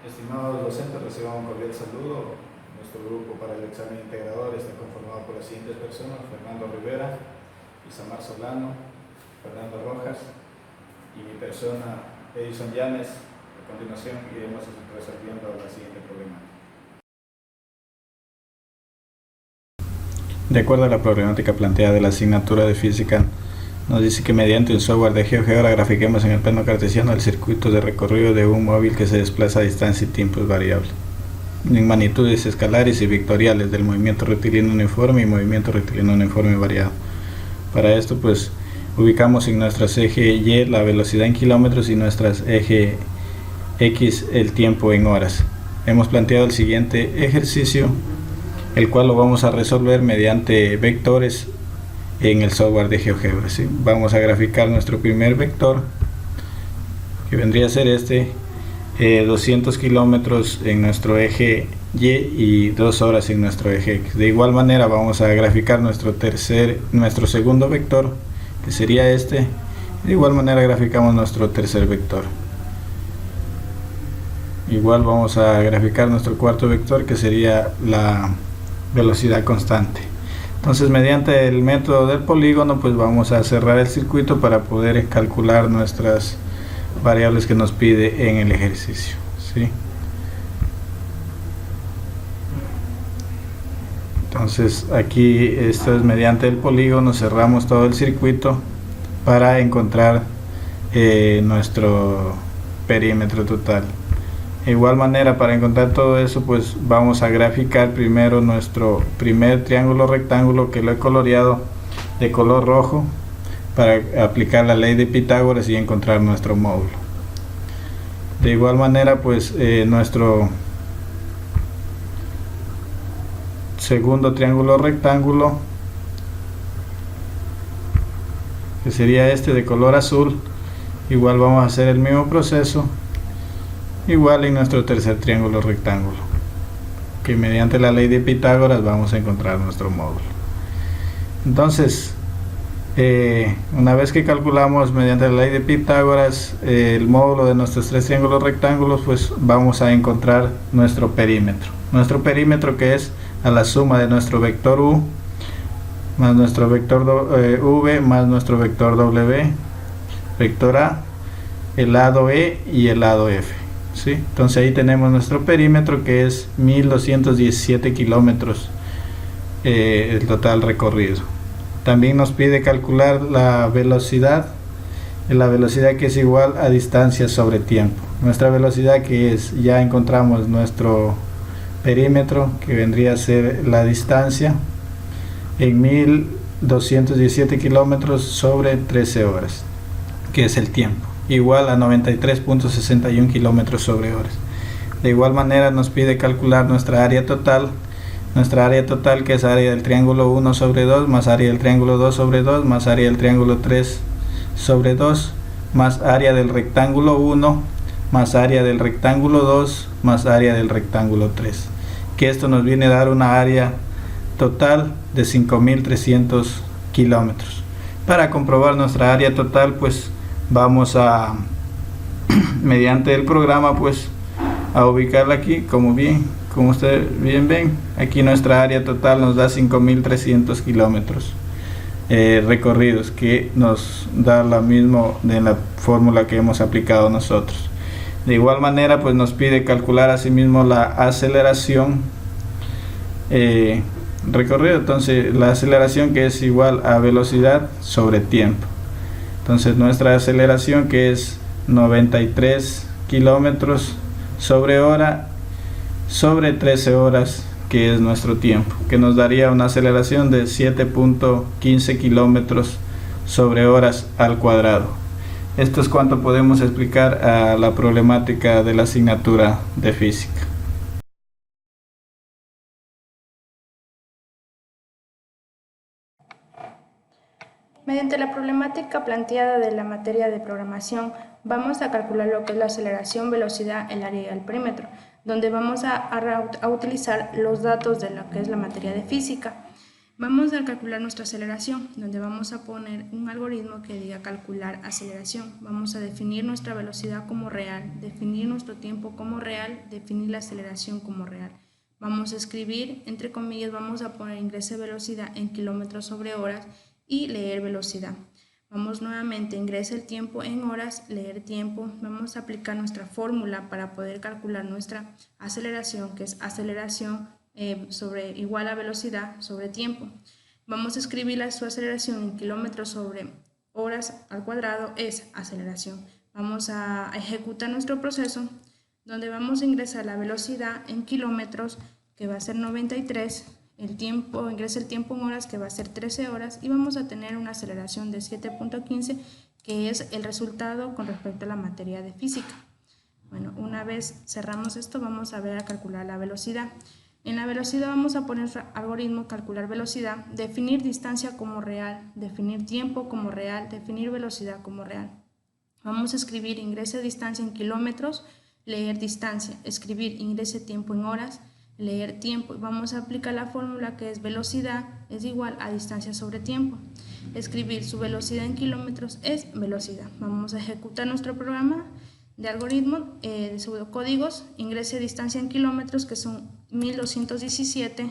Estimados docentes, reciban un cordial saludo. Nuestro grupo para el examen integrador está conformado por las siguientes personas: Fernando Rivera, Isamar Solano, Fernando Rojas y mi persona, Edison Llanes. A continuación iremos resolviendo la siguiente problemática. De acuerdo a la problemática planteada de la asignatura de física, nos dice que mediante un software de GeoGebra grafiquemos en el plano cartesiano el circuito de recorrido de un móvil que se desplaza a distancia y tiempos variables, en magnitudes escalares y vectoriales del movimiento rectilíneo uniforme y movimiento rectilíneo uniforme variado. Para esto, pues, ubicamos en nuestras eje Y la velocidad en kilómetros y nuestras eje X el tiempo en horas. Hemos planteado el siguiente ejercicio, el cual lo vamos a resolver mediante vectores en el software de GeoGebra, ¿sí? Vamos a graficar nuestro primer vector, que vendría a ser este, 200 kilómetros en nuestro eje Y y 2 horas en nuestro eje X. De igual manera vamos a graficar nuestro segundo vector, que sería este. De igual manera graficamos nuestro tercer vector. Igual vamos a graficar nuestro cuarto vector, que sería la velocidad constante. Entonces, mediante el método del polígono, pues vamos a cerrar el circuito para poder calcular nuestras variables que nos pide en el ejercicio, ¿sí? Entonces, aquí esto es mediante el polígono, cerramos todo el circuito para encontrar nuestro perímetro total. De igual manera, para encontrar todo eso, pues vamos a graficar primero nuestro primer triángulo rectángulo, que lo he coloreado de color rojo para aplicar la ley de Pitágoras y encontrar nuestro módulo. De igual manera, pues nuestro segundo triángulo rectángulo, que sería este de color azul, igual vamos a hacer el mismo proceso. Igual en nuestro tercer triángulo rectángulo, que mediante la ley de Pitágoras vamos a encontrar nuestro módulo. Entonces, una vez que calculamos mediante la ley de Pitágoras el módulo de nuestros tres triángulos rectángulos, pues vamos a encontrar nuestro perímetro. Nuestro perímetro, que es a la suma de nuestro vector U más nuestro vector V más nuestro vector W, vector A, el lado E y el lado F. ¿Sí? Entonces ahí tenemos nuestro perímetro, que es 1217 kilómetros el total recorrido. También nos pide calcular la velocidad que es igual a distancia sobre tiempo. Nuestra velocidad, que es, ya encontramos nuestro perímetro, que vendría a ser la distancia, en 1217 kilómetros sobre 13 horas, que es el tiempo, igual a 93.61 kilómetros sobre horas. De igual manera nos pide calcular nuestra área total, que es área del triángulo 1 sobre 2 más área del triángulo 2 sobre 2 más área del triángulo 3 sobre 2 más área del rectángulo 1 más área del rectángulo 2 más área del rectángulo 3, que esto nos viene a dar una área total de 5300 kilómetros. Para comprobar nuestra área total, pues vamos a, mediante el programa, pues a ubicarla aquí, como ustedes bien ven, aquí nuestra área total nos da 5300 kilómetros recorridos, que nos da lo mismo de la fórmula que hemos aplicado nosotros. De igual manera, pues nos pide calcular asimismo la aceleración recorrido. Entonces la aceleración, que es igual a velocidad sobre tiempo. Entonces nuestra aceleración, que es 93 kilómetros sobre hora sobre 13 horas, que es nuestro tiempo, que nos daría una aceleración de 7.15 kilómetros sobre horas al cuadrado. Esto es cuanto podemos explicar a la problemática de la asignatura de física. Mediante la problemática planteada de la materia de programación, vamos a calcular lo que es la aceleración, velocidad, el área y el perímetro, donde vamos a utilizar los datos de lo que es la materia de física. Vamos a calcular nuestra aceleración, donde vamos a poner un algoritmo que diga calcular aceleración. Vamos a definir nuestra velocidad como real, definir nuestro tiempo como real, definir la aceleración como real. Vamos a escribir, entre comillas, vamos a poner ingrese velocidad en kilómetros sobre horas y leer velocidad. Vamos nuevamente, ingresa el tiempo en horas, leer tiempo. Vamos a aplicar nuestra fórmula para poder calcular nuestra aceleración, que es aceleración sobre igual a velocidad sobre tiempo. Vamos a escribir su aceleración en kilómetros sobre horas al cuadrado es aceleración. Vamos a ejecutar nuestro proceso donde vamos a ingresar la velocidad en kilómetros, que va a ser 93, el tiempo, ingresa el tiempo en horas, que va a ser 13 horas, y vamos a tener una aceleración de 7.15, que es el resultado con respecto a la materia de física. Bueno, una vez cerramos esto, vamos a ver a calcular la velocidad. En la velocidad vamos a poner algoritmo, calcular velocidad, definir distancia como real, definir tiempo como real, definir velocidad como real. Vamos a escribir ingrese distancia en kilómetros, leer distancia, escribir ingrese tiempo en horas, leer tiempo. Vamos a aplicar la fórmula que es velocidad es igual a distancia sobre tiempo. Escribir su velocidad en kilómetros es velocidad. Vamos a ejecutar nuestro programa de algoritmo de pseudocódigos, ingrese distancia en kilómetros, que son 1217,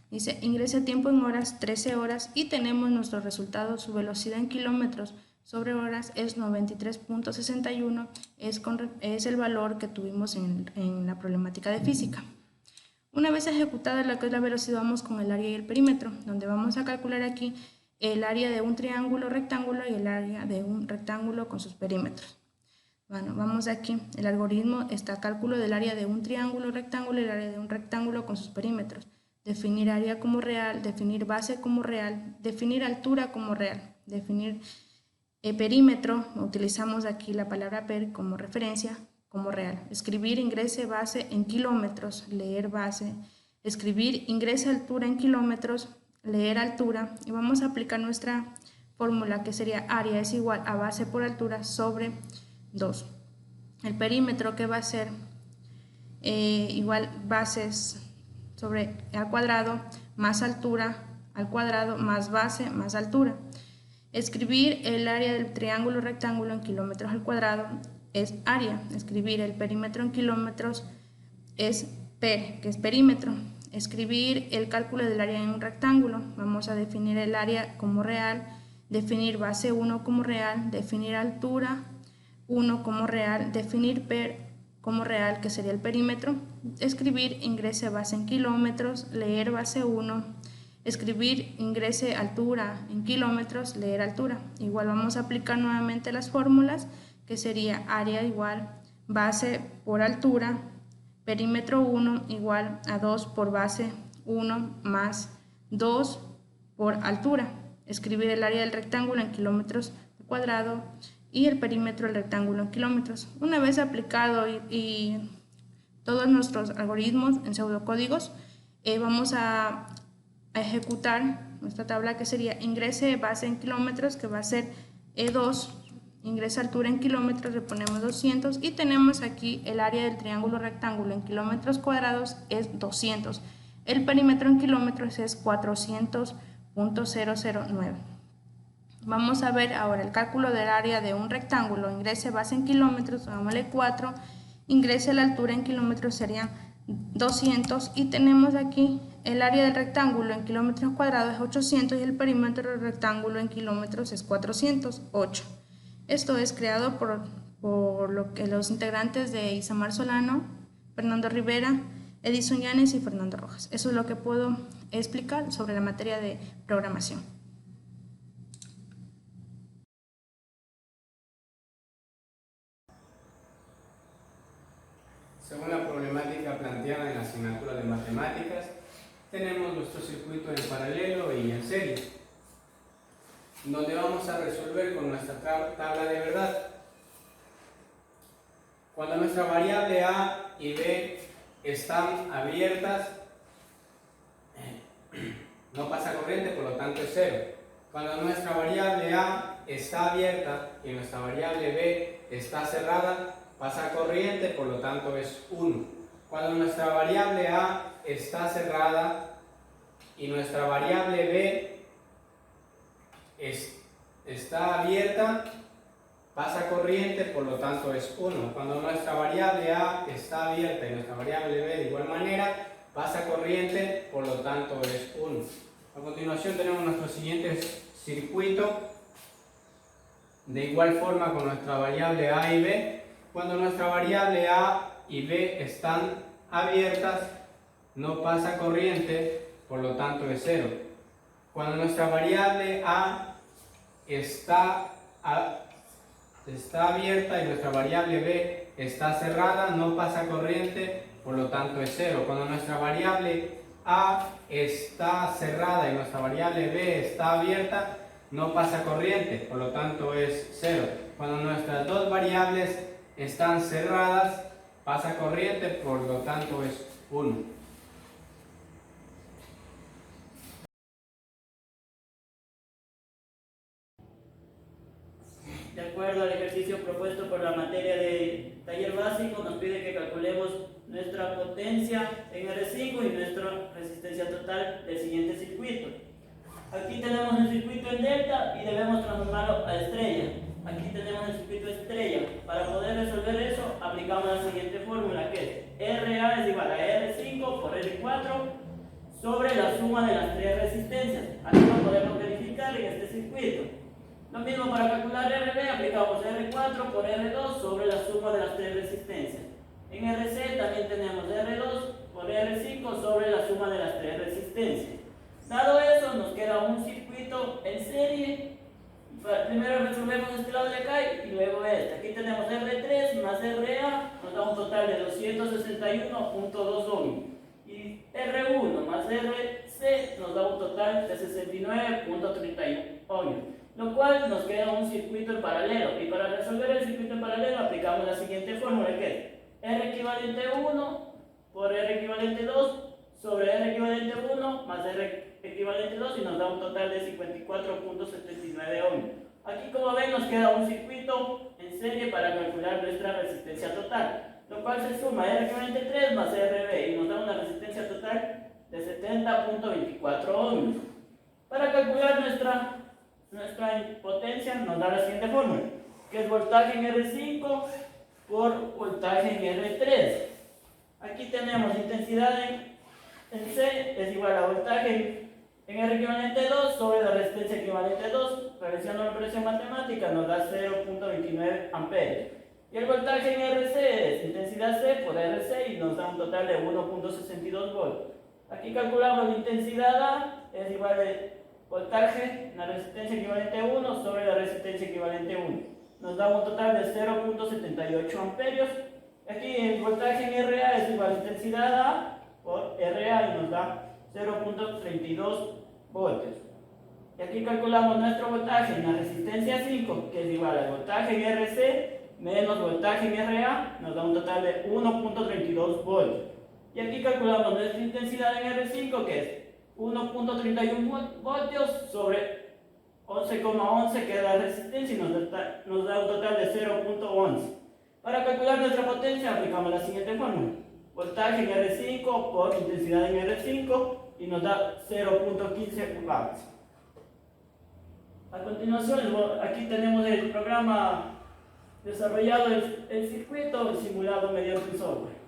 dice ingrese tiempo en horas, 13 horas, y tenemos nuestro resultado, su velocidad en kilómetros sobre horas es 93.61, es el valor que tuvimos en la problemática de física. Una vez ejecutada lo que es la velocidad, vamos con el área y el perímetro, donde vamos a calcular aquí el área de un triángulo rectángulo y el área de un rectángulo con sus perímetros. Bueno, vamos aquí, el algoritmo está cálculo del área de un triángulo rectángulo y el área de un rectángulo con sus perímetros. Definir área como real, definir base como real, definir altura como real, definir perímetro, utilizamos aquí la palabra per como referencia, como real. Escribir ingrese base en kilómetros, leer base, escribir ingrese altura en kilómetros, leer altura, y vamos a aplicar nuestra fórmula, que sería área es igual a base por altura sobre 2. El perímetro, que va a ser igual bases sobre al cuadrado más altura al cuadrado más base más altura. Escribir el área del triángulo rectángulo en kilómetros al cuadrado es área. Escribir el perímetro en kilómetros es per, que es perímetro. Escribir el cálculo del área en un rectángulo. Vamos a definir el área como real, definir base 1 como real, definir altura 1 como real, definir per como real, que sería el perímetro. Escribir ingrese base en kilómetros, leer base 1, escribir ingrese altura en kilómetros, leer altura. Igual vamos a aplicar nuevamente las fórmulas, que sería área igual base por altura, perímetro 1 igual a 2 por base 1 más 2 por altura. Escribir el área del rectángulo en kilómetros al cuadrado y el perímetro del rectángulo en kilómetros. Una vez aplicado y todos nuestros algoritmos en pseudocódigos, vamos a ejecutar nuestra tabla, que sería ingrese base en kilómetros, que va a ser E2, ingresa altura en kilómetros, le ponemos 200, y tenemos aquí el área del triángulo rectángulo en kilómetros cuadrados es 200, el perímetro en kilómetros es 400.009. Vamos a ver ahora el cálculo del área de un rectángulo. Ingrese base en kilómetros, hagámosle 4, ingrese la altura en kilómetros, serían 200, y tenemos aquí el área del rectángulo en kilómetros cuadrados es 800 y el perímetro del rectángulo en kilómetros es 408. Esto es creado por los integrantes de Isamar Solano, Fernando Rivera, Edison Yanes y Fernando Rojas. Eso es lo que puedo explicar sobre la materia de programación. Según la problemática planteada en la asignatura de matemáticas, tenemos nuestro circuito en paralelo y en serie, donde vamos a resolver con nuestra tabla de verdad. Cuando nuestra variable A y B están abiertas, no pasa corriente, por lo tanto es 0. Cuando nuestra variable A está abierta y nuestra variable B está cerrada, pasa corriente, por lo tanto es 1. Cuando nuestra variable A está cerrada y nuestra variable B está abierta, pasa corriente, por lo tanto es 1. Cuando nuestra variable A está abierta y nuestra variable B de igual manera, pasa corriente, por lo tanto es 1. A continuación tenemos nuestro siguiente circuito, de igual forma con nuestra variable A y B. Cuando nuestra variable A y B están abiertas, no pasa corriente, por lo tanto es 0. Cuando nuestra variable A está abierta y nuestra variable B está cerrada, no pasa corriente, por lo tanto es 0. Cuando nuestra variable A está cerrada y nuestra variable B está abierta, no pasa corriente, por lo tanto es 0. Cuando nuestras dos variables están cerradas, pasa corriente, por lo tanto es 1. De acuerdo al ejercicio propuesto por la materia de taller básico, nos pide que calculemos nuestra potencia en R5 y nuestra resistencia total del siguiente circuito. Aquí tenemos el circuito en delta y debemos transformarlo a estrella. Aquí tenemos el circuito estrella. Para poder resolver eso, aplicamos la siguiente fórmula, que es RA es igual a R5 por R4 sobre la suma de las tres resistencias. Aquí lo podemos verificar en este circuito. Lo mismo para calcular RB, aplicamos R4 por R2 sobre la suma de las tres resistencias. En RC también tenemos R2 por R5 sobre la suma de las tres resistencias. Dado eso, nos queda un circuito en serie. Primero resolvemos este lado de acá y luego este. Aquí tenemos R3 más RA, nos da un total de 261.2 ohms. Y R1 más RC nos da un total de 69.31 ohms. Lo cual nos queda un circuito en paralelo, y para resolver el circuito en paralelo aplicamos la siguiente fórmula, que es R equivalente 1 por R equivalente 2 sobre R equivalente 1 más R equivalente 2 y nos da un total de 54.79 ohms. Aquí, como ven, nos queda un circuito en serie para calcular nuestra resistencia total, lo cual se suma R equivalente 3 más RB y nos da una resistencia total de 70.24 ohms. Para calcular nuestra potencia nos da la siguiente fórmula, que es voltaje en R5 por voltaje en R3. Aquí tenemos intensidad en C es igual a voltaje en R equivalente 2 sobre la resistencia equivalente 2. Realizando la operación matemática nos da 0.29 amperios. Y el voltaje en RC es intensidad C por RC y nos da un total de 1.62 volts. Aquí calculamos la intensidad A es igual a voltaje en la resistencia equivalente 1 sobre la resistencia equivalente 1. Nos da un total de 0.78 amperios. Aquí el voltaje en RA es igual a intensidad A por RA y nos da 0.32 voltios. Y aquí calculamos nuestro voltaje en la resistencia 5, que es igual al voltaje en RC menos voltaje en RA, nos da un total de 1.32 voltios. Y aquí calculamos nuestra intensidad en R5, que es 1.31 voltios sobre 11,11 que es la resistencia y nos da un total de 0.11. Para calcular nuestra potencia aplicamos la siguiente fórmula, voltaje en R5 por intensidad en R5 y nos da 0.15 watts. A continuación, aquí tenemos el programa desarrollado, el circuito simulado mediante software.